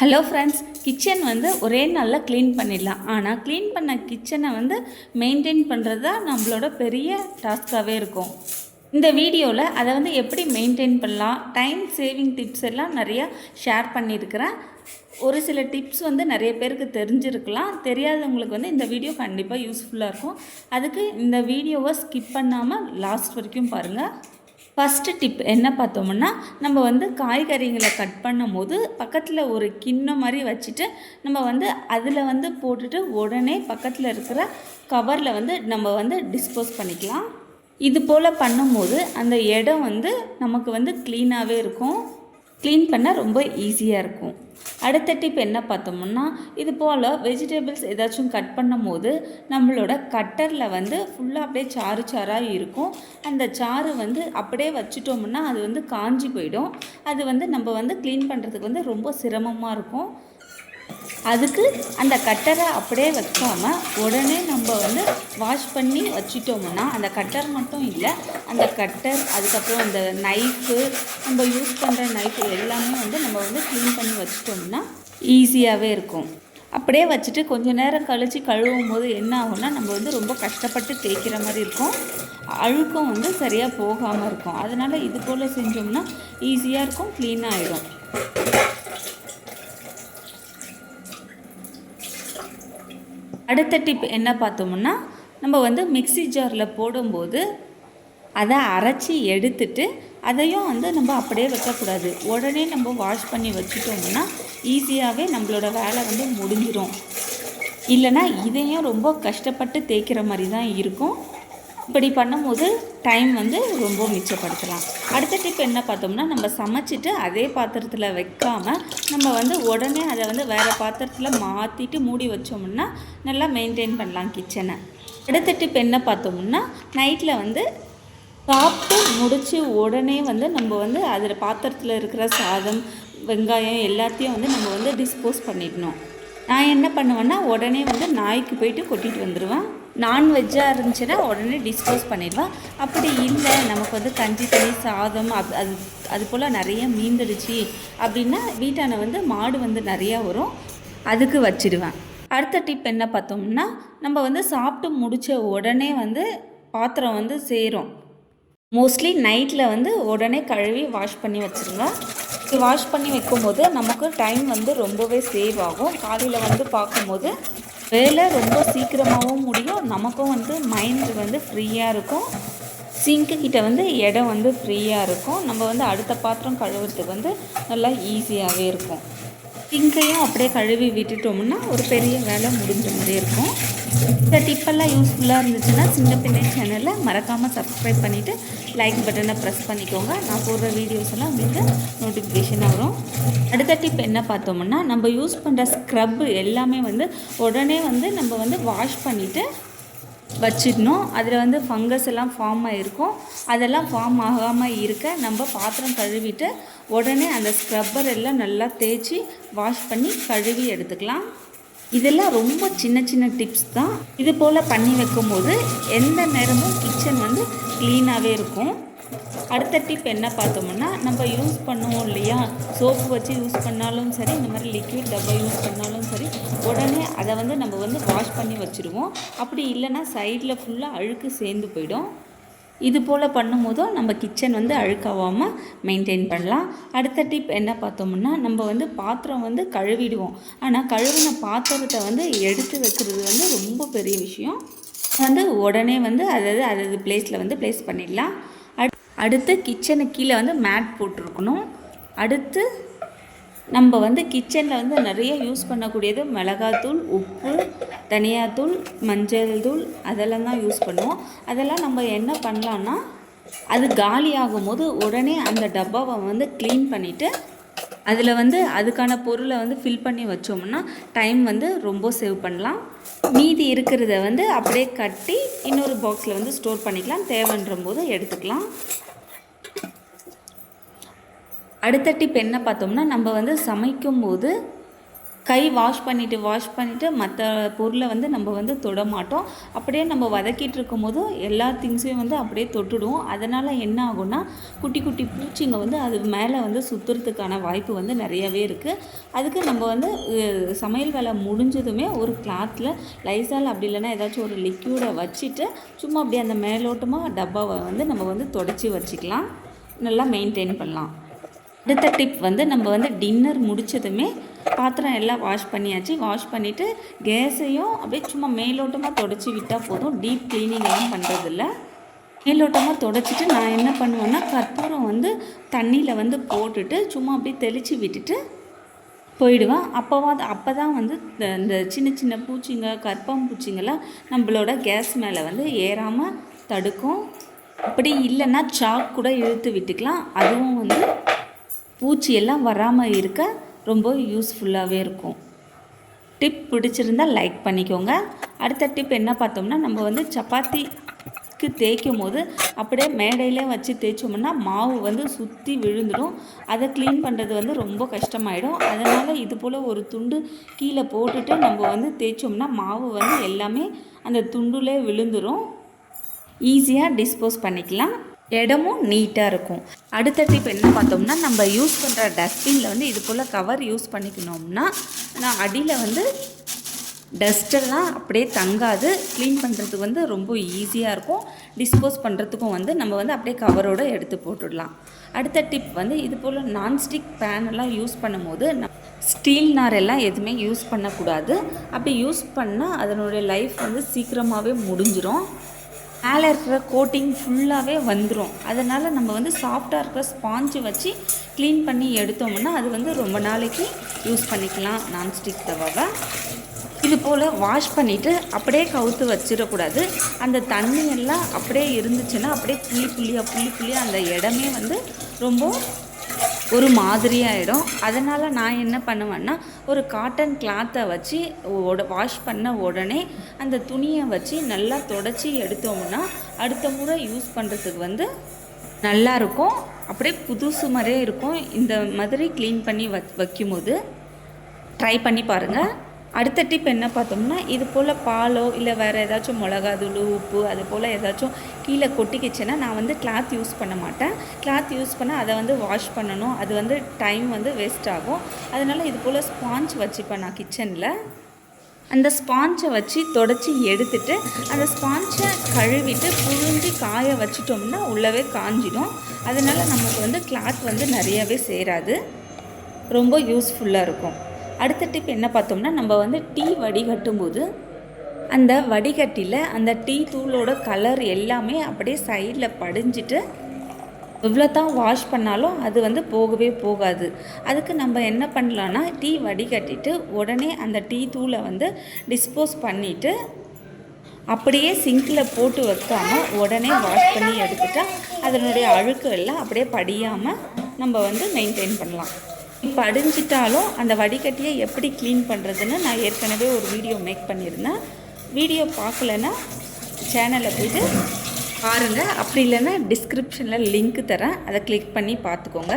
Hello friends, kitchen வந்து ஒரே நாளில் க்ளீன் பண்ணிடலாம். ஆனால் க்ளீன் பண்ண கிச்சனை வந்து மெயின்டைன் பண்ணுறது தான் நம்மளோட பெரிய டாஸ்க்காகவே இருக்கும். இந்த வீடியோவில் அதை வந்து எப்படி மெயின்டைன் பண்ணலாம், டைம் சேவிங் டிப்ஸ் எல்லாம் நிறையா ஷேர் பண்ணியிருக்கிறேன். ஒரு சில டிப்ஸ் வந்து நிறைய பேருக்கு தெரிஞ்சிருக்கலாம், தெரியாதவங்களுக்கு வந்து இந்த வீடியோ கண்டிப்பாக யூஸ்ஃபுல்லாக இருக்கும். அதுக்கு இந்த வீடியோவை ஸ்கிப் பண்ணாமல் லாஸ்ட் வரைக்கும் பாருங்கள். ஃபஸ்ட்டு டிப் என்ன பார்த்தோம்னா, நம்ம வந்து காய்கறிகளை கட் பண்ணும் போது பக்கத்தில் ஒரு கிண்ணம் மாதிரி வச்சுட்டு நம்ம வந்து அதில் வந்து போட்டுட்டு உடனே பக்கத்தில் இருக்கிற கவரில் வந்து நம்ம வந்து டிஸ்போஸ் பண்ணிக்கலாம். இது போல் பண்ணும்போது அந்த இடம் வந்து நமக்கு வந்து க்ளீனாகவே இருக்கும், க்ளீன் பண்ண ரொம்ப ஈஸியாக இருக்கும். அடுத்த டிப் என்ன பார்த்தோம்னா, இது போல் வெஜிடபிள்ஸ் ஏதாச்சும் கட் பண்ணும் போது நம்மளோட கட்டரில் வந்து ஃபுல்லாக அப்படியே சாறு சாராக இருக்கும். அந்த சாறு வந்து அப்படியே வச்சுட்டோம்னா அது வந்து காஞ்சி போயிடும். அது வந்து நம்ம வந்து க்ளீன் பண்ணுறதுக்கு வந்து ரொம்ப சிரமமாக இருக்கும். அதுக்கு அந்த கட்டரை அப்படியே வைக்காமல் உடனே நம்ம வந்து வாஷ் பண்ணி வச்சிட்டோம்னா, அந்த கட்டர் மட்டும் இல்லை, அந்த கட்டர் அதுக்கப்புறம் அந்த நைஃபு, நம்ம யூஸ் பண்ணுற நைஃபு எல்லாமே வந்து நம்ம வந்து க்ளீன் பண்ணி வச்சிட்டோம்னா ஈஸியாகவே இருக்கும். அப்படியே வச்சுட்டு கொஞ்சம் நேரம் கழித்து கழுவும் போது என்ன ஆகும்னா, நம்ம வந்து ரொம்ப கஷ்டப்பட்டு தேய்க்கிற மாதிரி இருக்கும், அழுக்கம் வந்து சரியாக போகாமல் இருக்கும். அதனால் இது போல் செஞ்சோம்னா ஈஸியாக இருக்கும், க்ளீனாக ஆகிடும். அடுத்த டிப் என்ன பார்த்தோம்னா, நம்ம வந்து மிக்ஸி ஜாரில் போடும்போது அதை அரைச்சி எடுத்துட்டு அதையும் வந்து நம்ம அப்படியே வைக்கக்கூடாது. உடனே நம்ம வாஷ் பண்ணி வச்சுட்டோம்னா ஈஸியாகவே நம்மளோட வேலை வந்து முடிஞ்சிடும். இல்லைனா இதையும் ரொம்ப கஷ்டப்பட்டு தேய்க்கிற மாதிரி தான் இருக்கும். இப்படி பண்ணும்போது டைம் வந்து ரொம்ப மிச்சப்படுத்தலாம். அடுத்த டிப் என்ன பார்த்தோம்னா, நம்ம சமைச்சிட்டு அதே பாத்திரத்தில் வைக்காமல் நம்ம வந்து உடனே அதை வந்து வேறு பாத்திரத்தில் மாற்றிட்டு மூடி வச்சோம்னா நல்லா மெயின்டைன் பண்ணலாம் கிச்சனை. அடுத்த டிப் என்ன பார்த்தோம்னா, நைட்டில் வந்து சாப்பிட்டு முடித்து உடனே வந்து நம்ம வந்து அதில் பாத்திரத்தில் இருக்கிற சாதம், வெங்காயம் எல்லாத்தையும் வந்து நம்ம வந்து டிஸ்போஸ் பண்ணிடணும். நான் என்ன பண்ணுவேன்னா, உடனே வந்து நாய்க்கு போயிட்டு கொட்டிட்டு வந்துடுவேன். நான்வெஜ்ஜாக இருந்துச்சுன்னா உடனே டிஸ்போஸ் பண்ணிடுவேன். அப்படி இல்லை, நமக்கு வந்து கஞ்சி தண்ணி சாதம் அது போல் நிறைய மீந்துடுச்சு அப்படின்னா வீட்டான வந்து மாடு வந்து நிறையா வரும், அதுக்கு வச்சிடுவேன். அடுத்த டிப் என்ன பார்த்தோம்னா, நம்ம வந்து சாப்பிட்டு முடித்த உடனே வந்து பாத்திரம் வந்து சேரும். மோஸ்ட்லி நைட்டில் வந்து உடனே கழுவி வாஷ் பண்ணி வச்சுருங்க. வாஷ் பண்ணி வைக்கும்போது நமக்கு டைம் வந்து ரொம்பவே சேவ் ஆகும். காலையில் வந்து பார்க்கும்போது வேலை ரொம்ப சீக்கிரமாகவும் முடியும், நமக்கும் வந்து மைண்ட் வந்து ஃப்ரீயாக இருக்கும், சிங்க்கு கிட்ட வந்து இடம் வந்து ஃப்ரீயாக இருக்கும். நம்ம வந்து அடுத்த பாத்திரம் கழுவுறதுக்கு வந்து நல்லா ஈஸியாகவே இருக்கும். சிங்கையும் அப்படியே கழுவி விட்டுட்டோம்னா ஒரு பெரிய வேலை முடிஞ்ச மாதிரி இருக்கும். இந்த டிப்பெல்லாம் யூஸ்ஃபுல்லாக இருந்துச்சுன்னா சின்ன பிள்ளை சேனலை மறக்காமல் சப்ஸ்கிரைப் பண்ணிவிட்டு லைக் பட்டனை ப்ரெஸ் பண்ணிக்கோங்க. நான் போடுற வீடியோஸ் எல்லாம் உங்களுக்கு நோட்டிஃபிகேஷனாக வரும். அடுத்த டிப் என்ன பார்த்தோம்னா, நம்ம யூஸ் பண்ணுற ஸ்க்ரப்பு எல்லாமே வந்து உடனே வந்து நம்ம வந்து வாஷ் பண்ணிவிட்டு வச்சிடணும். அதில் வந்து ஃபங்கஸ் எல்லாம் ஃபார்ம் ஆகிருக்கும், அதெல்லாம் ஃபார்ம் ஆகாமல் இருக்க நம்ம பாத்திரம் கழுவிட்டு உடனே அந்த ஸ்க்ரப்பர் எல்லாம் நல்லா தேய்ச்சி வாஷ் பண்ணி கழுவி எடுத்துக்கலாம். இதெல்லாம் ரொம்ப சின்ன சின்ன டிப்ஸ் தான். இது போல் பண்ணி வைக்கும்போது எந்த நேரமும் கிச்சன் வந்து க்ளீனாகவே இருக்கும். அடுத்த டிப் என்ன பார்த்தோம்னா, நம்ம யூஸ் பண்ணுவோம் இல்லையா, சோப்பு வச்சு யூஸ் பண்ணாலும் சரி, இந்த மாதிரி லிக்விட் டப்பா யூஸ் பண்ணாலும் சரி, உடனே அதை வந்து நம்ம வந்து வாஷ் பண்ணி வச்சுருவோம். அப்படி இல்லைன்னா சைடில் ஃபுல்லாக அழுக்கு சேர்ந்து போயிடும். இது போல் பண்ணும்போதும் நம்ம கிச்சன் வந்து அழுக்காகாமல் மெயின்டைன் பண்ணலாம். அடுத்த டிப் என்ன பார்த்தோம்னா, நம்ம வந்து பாத்திரம் வந்து கழுவிடுவோம், ஆனால் கழுவின பாத்திரத்தை வந்து எடுத்து வைக்கிறது வந்து ரொம்ப பெரிய விஷயம். வந்து உடனே வந்து அதாவது பிளேஸில் வந்து ப்ளேஸ் பண்ணிடலாம். அடுத்து கிச்சனுக்கு கீழே வந்து மேட் போட்டிருக்கணும். அடுத்து நம்ம வந்து கிச்சனில் வந்து நிறைய யூஸ் பண்ணக்கூடியது மிளகாத்தூள், உப்பு, தனியாத்தூள், மஞ்சள் தூள், அதெல்லாம் தான் யூஸ் பண்ணுவோம். அதெல்லாம் நம்ம என்ன பண்ணலான்னா, அது காலி ஆகும்போது உடனே அந்த டப்பாவை வந்து க்ளீன் பண்ணிவிட்டு அதில் வந்து அதுக்கான பொருளை வந்து ஃபில் பண்ணி வச்சோம்னா டைம் வந்து ரொம்ப சேவ் பண்ணலாம். மீதி இருக்கிறத வந்து அப்படியே கட்டி இன்னொரு பாக்ஸில் வந்து ஸ்டோர் பண்ணிக்கலாம், தேவைன்ற போது எடுத்துக்கலாம். அடுத்த டிப் என்ன பார்த்தோம்னா, நம்ம வந்து சமைக்கும்போது கை வாஷ் பண்ணிவிட்டு மற்ற பொருளை வந்து நம்ம வந்து தொட மாட்டோம். அப்படியே நம்ம வதக்கிட்டு இருக்கும்போது எல்லா திங்ஸையும் வந்து அப்படியே தொட்டுடுவோம். அதனால் என்ன ஆகும்னா குட்டி குட்டி பூச்சிங்க வந்து அது மேலே வந்து சுற்றுறதுக்கான வாய்ப்பு வந்து நிறையவே இருக்குது. அதுக்கு நம்ம வந்து சமையல் வேலை முடிஞ்சதுமே ஒரு கிளாத்தில் லைசால் அப்படி இல்லைன்னா ஏதாச்சும் ஒரு லிக்யூடை வச்சுட்டு சும்மா அப்படியே அந்த மேலோட்டமாக டப்பாவை வந்து நம்ம வந்து தொடச்சி வச்சுக்கலாம், நல்லா மெயின்டைன் பண்ணலாம். அடுத்த டிப் வந்து நம்ம வந்து டின்னர் முடித்ததுமே பாத்திரம் எல்லாம் வாஷ் பண்ணியாச்சு. வாஷ் பண்ணிவிட்டு கேஸையும் அப்படியே சும்மா மேலோட்டமாக தொடச்சி விட்டால் போதும். டீப் க்ளீனிங் எல்லாம் பண்ணுறதில்ல. மேலோட்டமாக தொடச்சிட்டு நான் என்ன பண்ணுவேன்னா கற்பூரம் வந்து தண்ணியில் வந்து போட்டுட்டு சும்மா அப்படியே தெளித்து விட்டுட்டு போயிடுவேன். அப்போ தான் வந்து இந்த சின்ன சின்ன பூச்சிங்க கற்பம் பூச்சிங்கெல்லாம் நம்மளோட கேஸ் மேலே வந்து ஏறாமல் தடுக்கும். அப்படி இல்லைன்னா சாக் கூட இழுத்து விட்டுக்கலாம். அதுவும் வந்து பூச்சியெல்லாம் வராமல் இருக்க ரொம்ப யூஸ்ஃபுல்லாகவே இருக்கும். டிப் பிடிச்சிருந்தால் லைக் பண்ணிக்கோங்க. அடுத்த டிப் என்ன பார்த்தோம்னா நம்ம வந்து சப்பாத்திக்கு தேய்க்கும் போது அப்படியே மேடையிலே வச்சு தேய்ச்சோம்னா மாவு வந்து சுற்றி விழுந்துடும். அதை க்ளீன் பண்ணுறது வந்து ரொம்ப கஷ்டமாயிடும். அதனால் இது போல் ஒரு துண்டு கீழே போட்டுட்டு நம்ம வந்து தேய்ச்சோம்னா மாவு வந்து எல்லாமே அந்த துண்டுலே விழுந்துடும். ஈஸியாக டிஸ்போஸ் பண்ணிக்கலாம், இடமும் நீட்டாக இருக்கும். அடுத்த டிப் என்ன பார்த்தோம்னா நம்ம யூஸ் பண்ணுற டஸ்ட்பினில் வந்து இது போல் கவர் யூஸ் பண்ணிக்கணும்னா நான் அடியில் வந்து டஸ்ட்டெல்லாம் அப்படியே தங்காது. க்ளீன் பண்ணுறதுக்கு வந்து ரொம்ப ஈஸியாக இருக்கும். டிஸ்போஸ் பண்ணுறதுக்கும் வந்து நம்ம வந்து அப்படியே கவரோடு எடுத்து போட்டுடலாம். அடுத்த டிப் வந்து இது போல் நான்ஸ்டிக் பேனெல்லாம் யூஸ் பண்ணும்போது ஸ்டீல் நாரெல்லாம் எதுவுமே யூஸ் பண்ணக்கூடாது. அப்படி யூஸ் பண்ணால் அதனுடைய லைஃப் வந்து சீக்கிரமாகவே முடிஞ்சிடும். மேலே இருக்கிற கோட்டிங் ஃபுல்லாகவே வந்துடும். அதனால் நம்ம வந்து சாஃப்டாக இருக்கிற ஸ்பாஞ்சு வச்சு க்ளீன் பண்ணி எடுத்தோம்னா அது வந்து ரொம்ப நாளைக்கு யூஸ் பண்ணிக்கலாம் நான்ஸ்டிக் தவாவை. இது போல் வாஷ் பண்ணிவிட்டு அப்படியே கவுத்து வச்சிடக்கூடாது. அந்த தண்ணியெல்லாம் அப்படியே இருந்துச்சுன்னா அப்படியே புள்ளி அந்த இடமே வந்து ரொம்ப ஒரு மாதிரியாகிடும். அதனால் நான் என்ன பண்ணுவேன்னா ஒரு காட்டன் கிளாத்தை வச்சு வாஷ் பண்ண உடனே அந்த துணியை வச்சு நல்லா தொடச்சி எடுத்தோம்னா அடுத்த முறை யூஸ் பண்ணுறதுக்கு வந்து நல்லாயிருக்கும். அப்படியே புதுசு மாதிரியே இருக்கும். இந்த மாதிரி க்ளீன் பண்ணி வைக்கும்போது ட்ரை பண்ணி பாருங்கள். அடுத்த டிப் என்ன பார்த்தோம்னா இது போல் பாலோ இல்லை வேறு ஏதாச்சும் மிளகாத்தூள் உப்பு அது போல் ஏதாச்சும் கீழே கொட்டிக்கிச்சுன்னா நான் வந்து கிளாத் யூஸ் பண்ண மாட்டேன். கிளாத் யூஸ் பண்ணால் அதை வந்து வாஷ் பண்ணணும், அது வந்து டைம் வந்து வேஸ்ட் ஆகும். அதனால் இது போல் ஸ்பாஞ்ச் வச்சுப்பேன் நான் கிச்சனில். அந்த ஸ்பாஞ்சை வச்சு தொடச்சி எடுத்துட்டு அந்த ஸ்பாஞ்சை கழுவிட்டு புழிஞ்சு காய வச்சிட்டோம்னா உள்ளவே காஞ்சிடும். அதனால் நமக்கு வந்து கிளாத் வந்து நிறையவே சேராது, ரொம்ப யூஸ்ஃபுல்லாக இருக்கும். அடுத்த டிப் என்ன பார்த்தோம்னா நம்ம வந்து டீ வடிகட்டும்போது அந்த வடிகட்டியில் அந்த டீ தூளோட கலர் எல்லாமே அப்படியே சைடில் படிஞ்சிட்டு எவ்வளோ தான் வாஷ் பண்ணாலும் அது வந்து போகவே போகாது. அதுக்கு நம்ம என்ன பண்ணலான்னா டீ வடிகட்டிட்டு உடனே அந்த டீ தூளை வந்து டிஸ்போஸ் பண்ணிவிட்டு அப்படியே சிங்கில் போட்டு வைக்காமல் உடனே வாஷ் பண்ணி எடுத்துட்டால் அதனுடைய அழுக்கு எல்லாம் அப்படியே படியாமல் நம்ம வந்து மெயின்டைன் பண்ணலாம். படிஞ்சிட்டாலும் அந்த வடிகட்டியை எப்படி க்ளீன் பண்ணுறதுன்னு நான் ஏற்கனவே ஒரு வீடியோ மேக் பண்ணியிருந்தேன். வீடியோ பார்க்கலன்னா சேனலை போய்ட்டு பாருங்கள். அப்படி இல்லைன்னா டிஸ்கிரிப்ஷனில் லிங்க் தரேன், அதை கிளிக் பண்ணி பார்த்துக்கோங்க.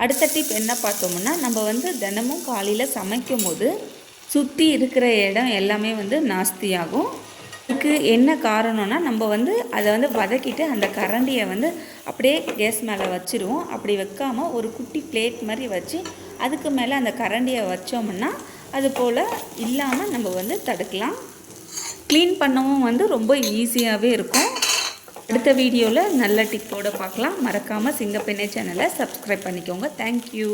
அடுத்த டிப் என்ன பார்த்தோம்னா நம்ம வந்து தினமும் காலையில் சமைக்கும் போது சுற்றி இருக்கிற இடம் எல்லாமே வந்து நாஸ்தியாகும். இதுக்கு என்ன காரணம்னா நம்ம வந்து அதை வந்து வதக்கிட்டு அந்த கரண்டியை வந்து அப்படியே கேஸ் மேலே வச்சுருவோம். அப்படி வைக்காமல் ஒரு குட்டி பிளேட் மாதிரி வச்சு அதுக்கு மேலே அந்த கரண்டியை வச்சோம்னா அது போல் இல்லாமல் நம்ம வந்து தடுக்கலாம். க்ளீன் பண்ணவும் வந்து ரொம்ப ஈஸியாகவே இருக்கும். அடுத்த வீடியோவில் நல்ல டிப்போடு பார்க்கலாம். மறக்காமல் சிங்கப்பெண்ணை சேனலை சப்ஸ்கிரைப் பண்ணிக்கோங்க. தேங்க்யூ.